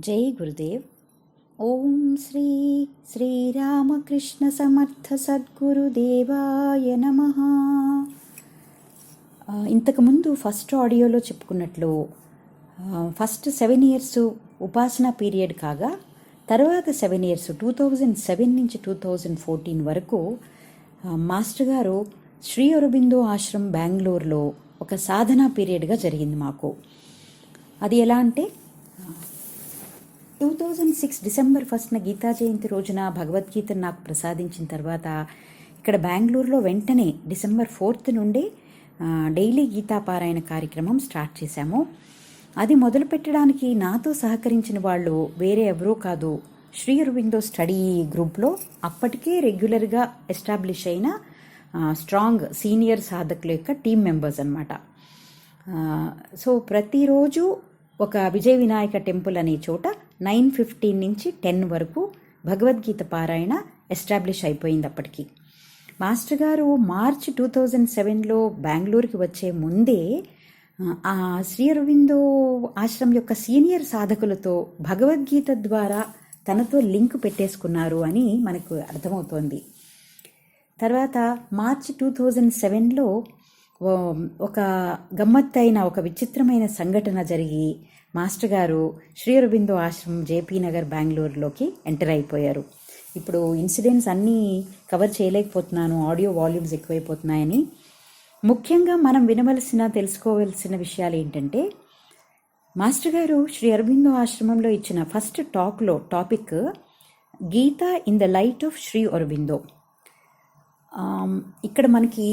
జై గురుదేవ్. ఓం శ్రీ శ్రీరామకృష్ణ సమర్థ సద్గురుదేవాయ నమః. ఇంతకుముందు ఫస్ట్ ఆడియోలో చెప్పుకున్నట్లు ఫస్ట్ 7 years ఉపాసన పీరియడ్ కాగా తర్వాత 7 years 2007 నుంచి 2014 వరకు మాస్టర్ గారు శ్రీ అరబిందో ఆశ్రమ్ బెంగళూరులో ఒక సాధనా పీరియడ్గా జరిగింది మాకు. అది ఎలా అంటే 2006 December 1st గీతా జయంతి రోజున భగవద్గీతను నాకు ప్రసాదించిన తర్వాత ఇక్కడ బెంగళూరులో వెంటనే December 4th నుండి డైలీ గీతాపారాయణ కార్యక్రమం స్టార్ట్ చేశాము. అది మొదలుపెట్టడానికి నాతో సహకరించిన వాళ్ళు వేరే ఎవరూ కాదు, శ్రీ అరబిందో స్టడీ గ్రూప్లో అప్పటికే రెగ్యులర్గా ఎస్టాబ్లిష్ అయిన స్ట్రాంగ్ సీనియర్ సాధకుల యొక్క టీం మెంబర్స్ అన్నమాట. సో ప్రతిరోజు ఒక విజయ వినాయక టెంపుల్ అనే చోట 9:15 నుంచి 10 వరకు భగవద్గీత పారాయణ ఎస్టాబ్లిష్ అయిపోయింది. అప్పటికి మాస్టర్ గారు మార్చ్ 2007లో బెంగళూరుకి వచ్చే ముందే ఆ శ్రీ అరబిందో ఆశ్రమం యొక్క సీనియర్ సాధకులతో భగవద్గీత ద్వారా తనతో లింక్ పెట్టేసుకున్నారు అని మనకు అర్థమవుతోంది. తర్వాత మార్చ్ 2007లో ఒక గమ్మత్తైన ఒక విచిత్రమైన సంఘటన జరిగి మాస్టర్ గారు శ్రీ అరబిందో ఆశ్రమం జేపీ నగర్ బెంగళూరులోకి ఎంటర్ అయిపోయారు. ఇప్పుడు ఇన్సిడెంట్స్ అన్నీ కవర్ చేయలేకపోతున్నాను, ఆడియో వాల్యూమ్స్ ఎక్కువైపోతున్నాయని. ముఖ్యంగా మనం తెలుసుకోవాల్సిన విషయాలు ఏంటంటే, మాస్టర్ గారు శ్రీ అరబిందో ఆశ్రమంలో ఇచ్చిన first topic Gita in the light of Shri Aurobindo. ఇక్కడ మనకి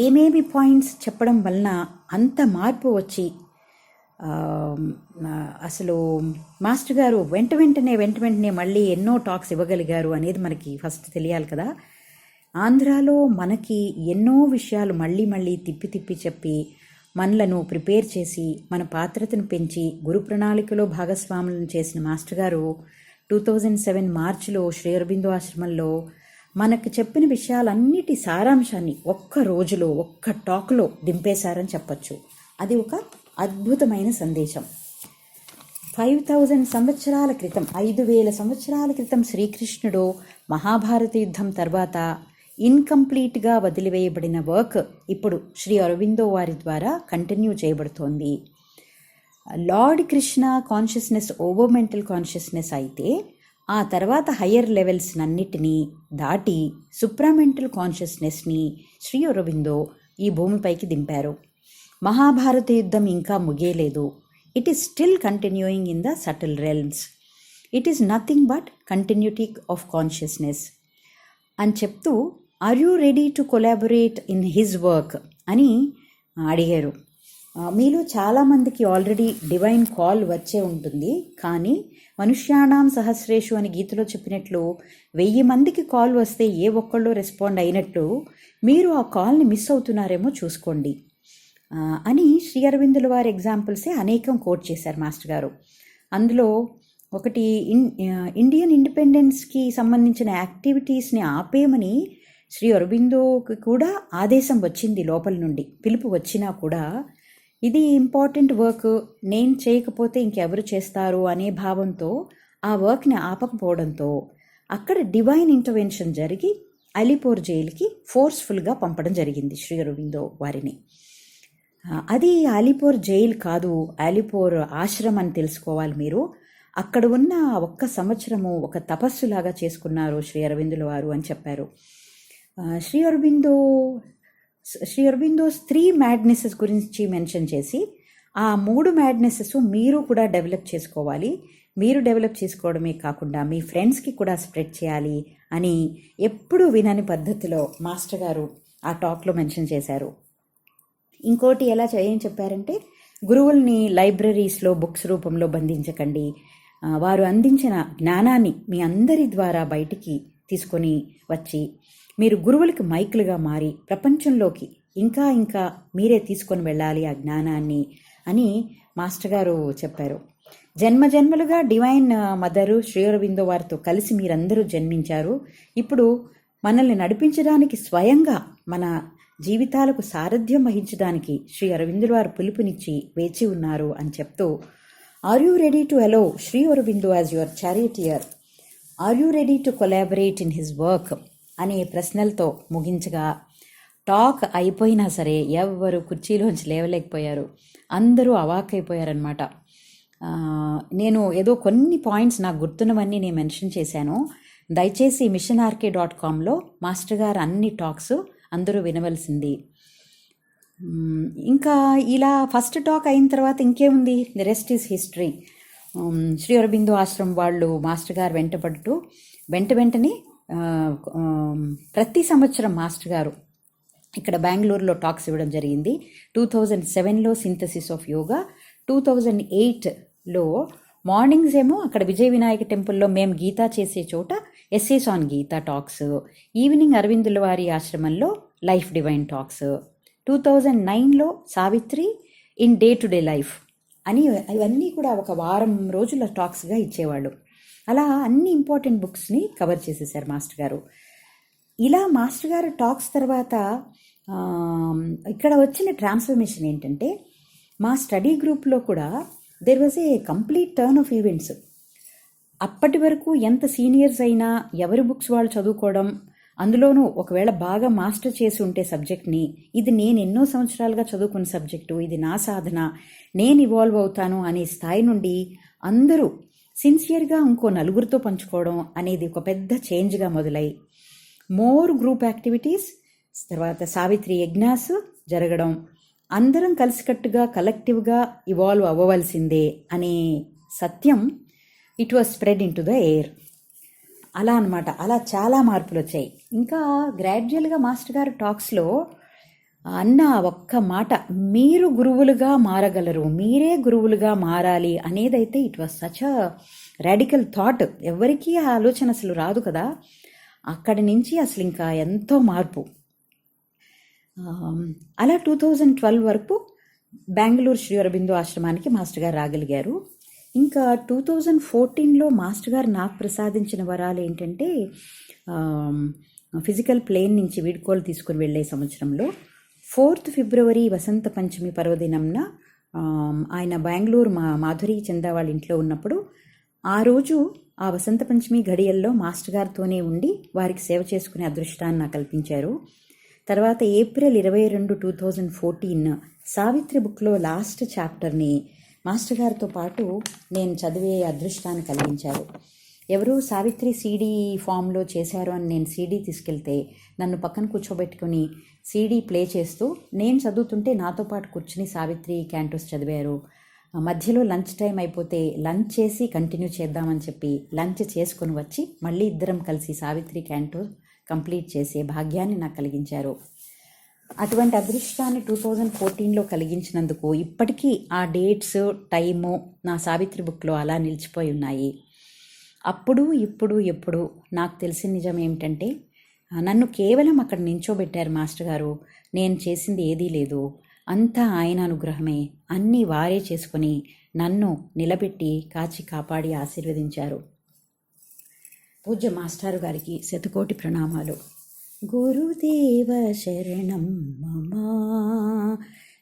ఏమేమి పాయింట్స్ చెప్పడం వలన అంత మార్పు వచ్చి అసలు మాస్టర్ గారు వెంటనే మళ్ళీ ఎన్నో టాక్స్ ఇవ్వగలిగారు అనేది మనకి ఫస్ట్ తెలియాలి కదా. ఆంధ్రాలో మనకి ఎన్నో విషయాలు మళ్ళీ తిప్పి చెప్పి మనలను ప్రిపేర్ చేసి మన పాత్రతను పెంచి గురు ప్రణాళికలో భాగస్వాములను చేసిన మాస్టర్ గారు 2007 మార్చిలో శ్రీ అరబిందో ఆశ్రమంలో మనకు చెప్పిన విషయాలన్నిటి సారాంశాన్ని ఒక్క రోజులో ఒక్క టాక్లో దింపేశారని చెప్పచ్చు. అది ఒక అద్భుతమైన సందేశం. 5,000 సంవత్సరాల క్రితం 5,000 సంవత్సరాల క్రితం శ్రీకృష్ణుడు మహాభారత యుద్ధం తర్వాత ఇన్కంప్లీట్గా వదిలివేయబడిన వర్క్ ఇప్పుడు శ్రీ అరబిందో వారి ద్వారా కంటిన్యూ చేయబడుతోంది. Lord Krishna consciousness over mental consciousness అయితే ఆ తర్వాత హయ్యర్ లెవెల్స్ అన్నిటినీ దాటి సుప్రామెంటల్ కాన్షియస్నెస్ని శ్రీ అరబిందో ఈ భూమిపైకి దింపారు. మహాభారత యుద్ధం ఇంకా ముగియలేదు. It is still continuing in the subtle realms. It is nothing but continuity of consciousness అని చెప్తూ, are you ready to collaborate in his work అని అడిగారు. మీలో చాలామందికి ఆల్రెడీ డివైన్ కాల్ వచ్చే ఉంటుంది, కానీ మనుష్యాణం సహస్రేషు అని గీతలో చెప్పినట్లు 1000 మందికి కాల్ వస్తే ఏ ఒక్కళ్ళు రెస్పాండ్ అయినట్టు మీరు ఆ కాల్ని మిస్ అవుతున్నారేమో చూసుకోండి అని శ్రీ అరబిందుల వారి ఎగ్జాంపుల్సే అనేకం కోట్ చేశారు మాస్టర్ గారు. అందులో ఒకటి ఇండియన్ ఇండిపెండెన్స్కి సంబంధించిన యాక్టివిటీస్ని ఆపేయమని శ్రీ అరబిందోకి కూడా ఆదేశం వచ్చింది, లోపల నుండి పిలుపు వచ్చినా కూడా ఇది ఇంపార్టెంట్ వర్క్, నేను చేయకపోతే ఇంకెవరు చేస్తారు అనే భావంతో ఆ వర్క్ని ఆపకపోవడంతో అక్కడ డివైన్ ఇంటర్వెన్షన్ జరిగి అలీపూర్ జైలుకి ఫోర్స్ఫుల్గా పంపడం జరిగింది శ్రీ అరబిందో వారిని. అది అలీపూర్ జైలు కాదు, అలీపూర్ ఆశ్రమం అని తెలుసుకోవాలి మీరు. అక్కడ ఉన్న ఒక్క సంవత్సరము ఒక తపస్సులాగా చేసుకున్నారు శ్రీ అరబిందుల వారు అని చెప్పారు. శ్రీ అరబిందోస్ 3 madnesses గురించి మెన్షన్ చేసి, ఆ 3 madnesses మీరు కూడా డెవలప్ చేసుకోవాలి, మీరు డెవలప్ చేసుకోవడమే కాకుండా మీ ఫ్రెండ్స్కి కూడా స్ప్రెడ్ చేయాలి అని ఎప్పుడూ వినని పద్ధతిలో మాస్టర్ గారు ఆ టాక్లో మెన్షన్ చేశారు. ఇంకోటి ఏం చెప్పారంటే, గురువుల్ని లైబ్రరీస్లో బుక్స్ రూపంలో బంధించకండి, వారు అందించిన జ్ఞానాన్ని మీ అందరి ద్వారా బయటికి తీసుకొని వచ్చి మీరు గురువులకి మైకులుగా మారి ప్రపంచంలోకి ఇంకా మీరే తీసుకొని వెళ్ళాలి ఆ జ్ఞానాన్ని అని మాస్టర్ గారు చెప్పారు. జన్మలుగా డివైన్ మదరు శ్రీ అరబిందో వారితో కలిసి మీరందరూ జన్మించారు. ఇప్పుడు మనల్ని నడిపించడానికి స్వయంగా మన జీవితాలకు సారథ్యం వహించడానికి శ్రీ అరవిందుల వారు పిలుపునిచ్చి వేచి ఉన్నారు అని చెప్తూ are you ready to allow Sri Aurobindo as your charioteer? Are you ready to collaborate in his work అనే ప్రశ్నలతో ముగించగా టాక్ అయిపోయినా సరే ఎవ్వరు కుర్చీలోంచి లేవలేకపోయారు. అందరూ అవాక్కైపోయారనమాట. నేను ఏదో కొన్ని పాయింట్స్ నాకు గుర్తున్నవన్నీ నేను మెన్షన్ చేశాను. దయచేసి missionrk.comలో మాస్టర్ గారు అన్ని టాక్స్ అందరూ వినవలసింది. ఇంకా ఇలా ఫస్ట్ టాక్ అయిన తర్వాత ఇంకేముంది, the rest is history. Shri Aurobindo Ashram వాళ్ళు మాస్టర్ గారు వెంటనే ప్రతి సంవత్సరం మాస్టర్ గారు ఇక్కడ బెంగళూరులో టాక్స్ ఇవ్వడం జరిగింది. 2007లో సింథసిస్ ఆఫ్ యోగా, 2008లో మార్నింగ్స్ ఏమో అక్కడ విజయ వినాయక టెంపుల్లో మేము గీతా చేసే చోట essays on Gita talks, evening అరవిందుల వారి ఆశ్రమంలో లైఫ్ డివైన్ టాక్స్, 2009లో Savitri in day to day life అని ఇవన్నీ కూడా ఒక వారం రోజుల టాక్స్గా ఇచ్చేవాళ్ళు. అలా అన్ని ఇంపార్టెంట్ బుక్స్ని కవర్ చేసేసారు మాస్టర్ గారు. ఇలా మాస్టర్ గారు టాక్స్ తర్వాత ఇక్కడ వచ్చిన ట్రాన్స్ఫర్మేషన్ ఏంటంటే, మా స్టడీ గ్రూప్లో కూడా there was a complete turn off events. అప్పటి వరకు ఎంత సీనియర్స్ అయినా ఎవరి బుక్స్ వాళ్ళు చదువుకోవడం, అందులోనూ ఒకవేళ బాగా మాస్టర్ చేసి ఉంటే సబ్జెక్ట్ని, ఇది నేను ఎన్నో సంవత్సరాలుగా చదువుకున్న సబ్జెక్టు, ఇది నా సాధన, నేను ఇవాల్వ్ అవుతాను అనే స్థాయి నుండి అందరూ సిన్సియర్గా ఇంకో నలుగురితో పంచుకోవడం అనేది ఒక పెద్ద చేంజ్గా మొదలై మోర్ గ్రూప్ యాక్టివిటీస్, తర్వాత సావిత్రి యజ్ఞాస్ జరగడం, అందరం కలిసికట్టుగా కలెక్టివ్గా ఇవాల్వ్ అవ్వవలసిందే అనే సత్యం it was spread in to the air. అలా అనమాట. అలా చాలా మార్పులు వచ్చాయి. ఇంకా గ్రాడ్యువల్గా మాస్టర్ గారు టాక్స్లో అన్న ఒక్క మాట, మీరు గురువులుగా మారగలరు, మీరే గురువులుగా మారాలి అనేదైతే it was such a radical thought. ఎవరికీ ఆ ఆలోచన అసలు రాదు కదా. అక్కడి నుంచి అసలు ఇంకా ఎంతో మార్పు. అలా 2012 వరకు బెంగళూరు శ్రీ అరబిందో ఆశ్రమానికి మాస్టర్ గారు రాగలిగారు. ఇంకా 2014లో మాస్టర్ గారు నాకు ప్రసాదించిన వరాలు ఏంటంటే, ఫిజికల్ ప్లేన్ నుంచి వీడ్కోలు తీసుకుని వెళ్ళే సంవత్సరంలో 4th ఫిబ్రవరి వసంత పంచమి పర్వదినంన ఆయన బెంగళూరు మాధురి చందా వాళ్ళ ఇంట్లో ఉన్నప్పుడు ఆ రోజు ఆ వసంత పంచమి ఘడియల్లో మాస్టర్ గారితోనే ఉండి వారికి సేవ చేసుకునే అదృష్టాన్ని నాకు కల్పించారు. తర్వాత ఏప్రిల్ 22, 2014 సావిత్రి బుక్లో లాస్ట్ చాప్టర్ని మాస్టర్ గారితో పాటు నేను చదివే అదృష్టాన్ని కలిగించారు. ఎవరు సావిత్రి సీడీ ఫామ్లో చేశారు అని నేను సీడీ తీసుకెళ్తే నన్ను పక్కన కూర్చోబెట్టుకుని సీడీ ప్లే చేస్తూ నేను చదువుతుంటే నాతో పాటు కూర్చుని సావిత్రి క్యాంటోస్ చదివారు. మధ్యలో లంచ్ టైం అయిపోతే లంచ్ చేసి కంటిన్యూ చేద్దామని చెప్పి లంచ్ చేసుకుని వచ్చి మళ్ళీ ఇద్దరం కలిసి సావిత్రి క్యాంటో కంప్లీట్ చేసే భాగ్యాన్ని నాకు కలిగించారు. అటువంటి అదృష్టాన్ని 2014లో కలిగించినందుకు ఇప్పటికీ ఆ డేట్స్, టైము నా సావిత్రి బుక్లో అలా నిలిచిపోయి ఉన్నాయి. అప్పుడు ఇప్పుడు ఎప్పుడు నాకు తెలిసిన నిజం ఏమిటంటే, నన్ను కేవలం అక్కడ నించోబెట్టారు మాస్టర్ గారు. నేను చేసింది ఏదీ లేదు, అంతా ఆయన అనుగ్రహమే, అన్నీ వారే చేసుకొని నన్ను నిలబెట్టి కాచి కాపాడి ఆశీర్వదించారు. పూజ్య మాస్టారు గారికి శతకోటి ప్రణామాలు. గురుదేవ శరణం మమ,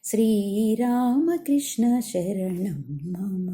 శ్రీరామకృష్ణ శరణం మమ.